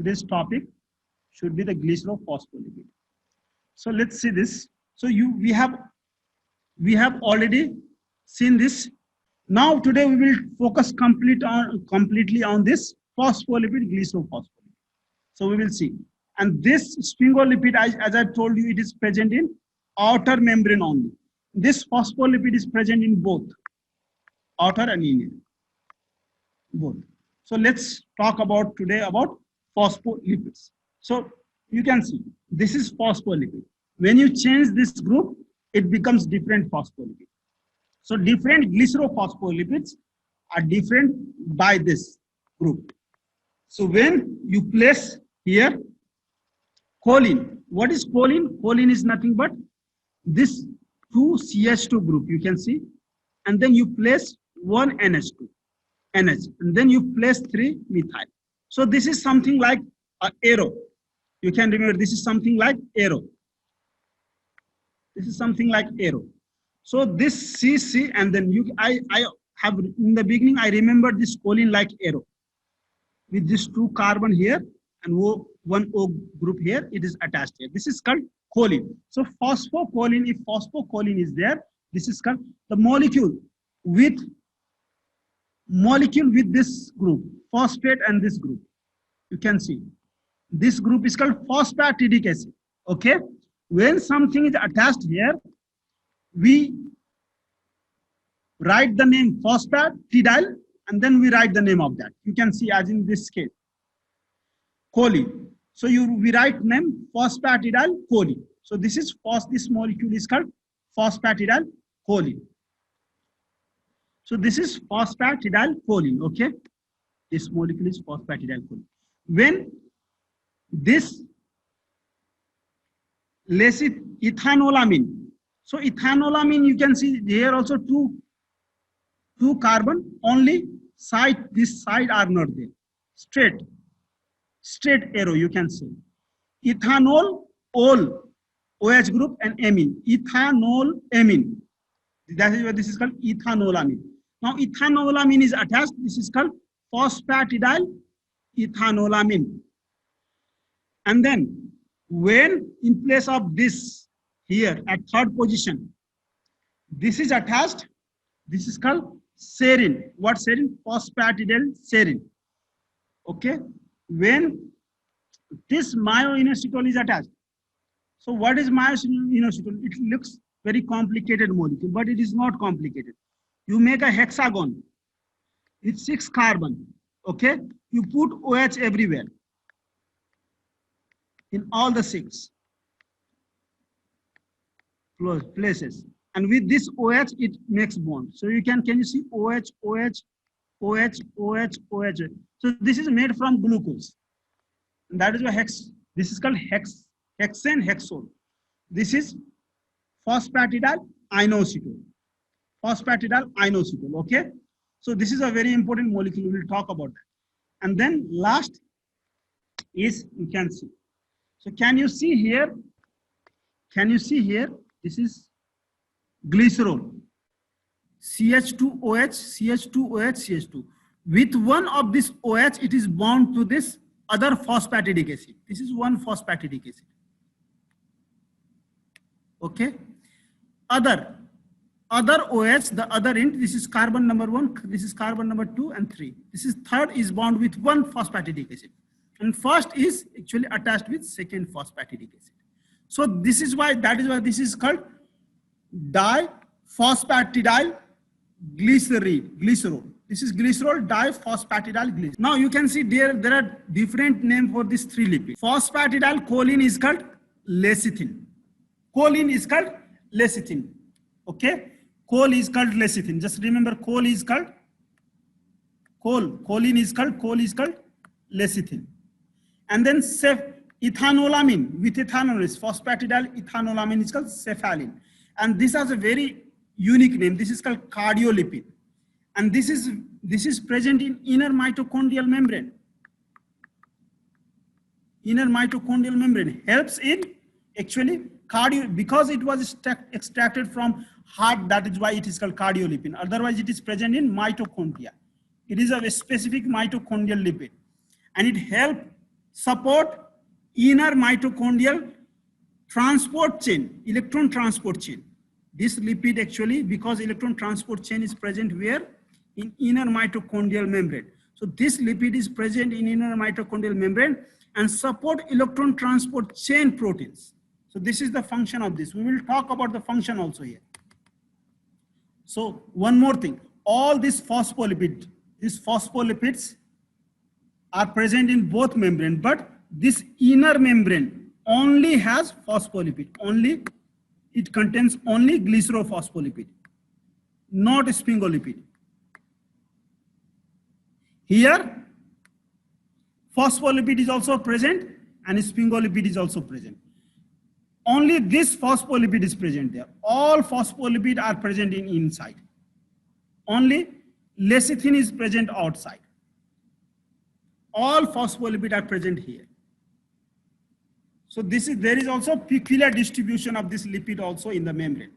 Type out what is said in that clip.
Today's topic should be the glycerophospholipid. So let's see this. So we have already seen this. Now today we will focus completely on this phospholipid, glycerophospholipid. So we will see. And this sphingolipid, as I told you, it is present in outer membrane only. This phospholipid is present in both outer and inner, both. So let's talk about today about phospholipids. So you can see this is phospholipid. When you change this group, it becomes different phospholipid. So different glycerophospholipids are different by this group. So when you place here choline, what is choline? Choline is nothing but this 2CH2 group, you can see, and then you place one NH2, NH, and then you place 3 methyl. So this is something like an arrow. You can remember this is something like arrow. This is something like arrow. So this CC, and then I have in the beginning I remember this choline like arrow with this 2 carbon here and one O group here. It is attached here. This is called choline. So phosphocholine, if phosphocholine is there, this is called the molecule with this group, phosphate and this group. You can see this group is called phosphatidic acid. Okay, when something is attached here, we write the name phosphatidyl and then we write the name of that. You can see as in this case, choline. So we write name phosphatidyl choline. So this molecule is called phosphatidyl choline. So this is phosphatidyl choline. Okay, this molecule is phosphatidyl choline. When this ethanolamine. So ethanolamine, you can see here also two carbon, only this side are not there. Straight arrow, you can see. Ethanol, ol, OH group and amine. Ethanol, amine. That is what this is called ethanolamine. Now ethanolamine is attached. This is called phosphatidyl ethanolamine. And then when in place of this here at third position, this is attached. This is called serine. What serine? Phosphatidyl serine. Okay. When this myoinositol is attached. So what is myoinositol? It looks very complicated molecule, but it is not complicated. You make a hexagon with 6 carbon. Okay. You put OH everywhere in all the 6 places, and with this OH it makes bond. So can you see OH, OH, OH, OH, OH. So this is made from glucose, and that is why this is called hexane hexol. This is phosphatidyl inositol. Phosphatidyl inositol. Okay, so this is a very important molecule. We will talk about that. And then last is, you can see. So can you see here? Can you see here? This is glycerol. CH2OH, CH2OH, CH2. With one of this OH, it is bound to this other phosphatidic acid. This is one phosphatidic acid. Okay. Other OH, the other end, this is carbon number 1, this is carbon number 2 and 3. This is third is bound with one phosphatidic acid. And first is actually attached with second phosphatidic acid. So this is why, this is called diphosphatidyl glycerol. This is glycerol, diphosphatidyl glycerol. Now you can see there are different names for these 3 lipids. Phosphatidyl choline is called lecithin. Choline is called lecithin. Okay, chol is called lecithin. Just remember, chol is called choline is called lecithin. And then ethanolamine with ethanol is phosphatidyl ethanolamine is called cephalin. And this has a very unique name. This is called cardiolipid. And this is present in inner mitochondrial membrane. Inner mitochondrial membrane helps in actually cardio, because it was extracted from heart. That is why it is called cardiolipin. Otherwise, it is present in mitochondria. It is a specific mitochondrial lipid, and it helps support inner mitochondrial transport chain, electron transport chain. This lipid actually, because electron transport chain is present where? In inner mitochondrial membrane. So this lipid is present in inner mitochondrial membrane and support electron transport chain proteins. So this is the function of this. We will talk about the function also here. So one more thing, all these phospholipids are present in both membrane, but this inner membrane only has phospholipid, only it contains only glycerophospholipid, not sphingolipid. Here, phospholipid is also present and sphingolipid is also present. Only this phospholipid is present there. All phospholipid are present in inside. Only lecithin is present outside. All phospholipid are present here. So there is also peculiar distribution of this lipid also in the membrane.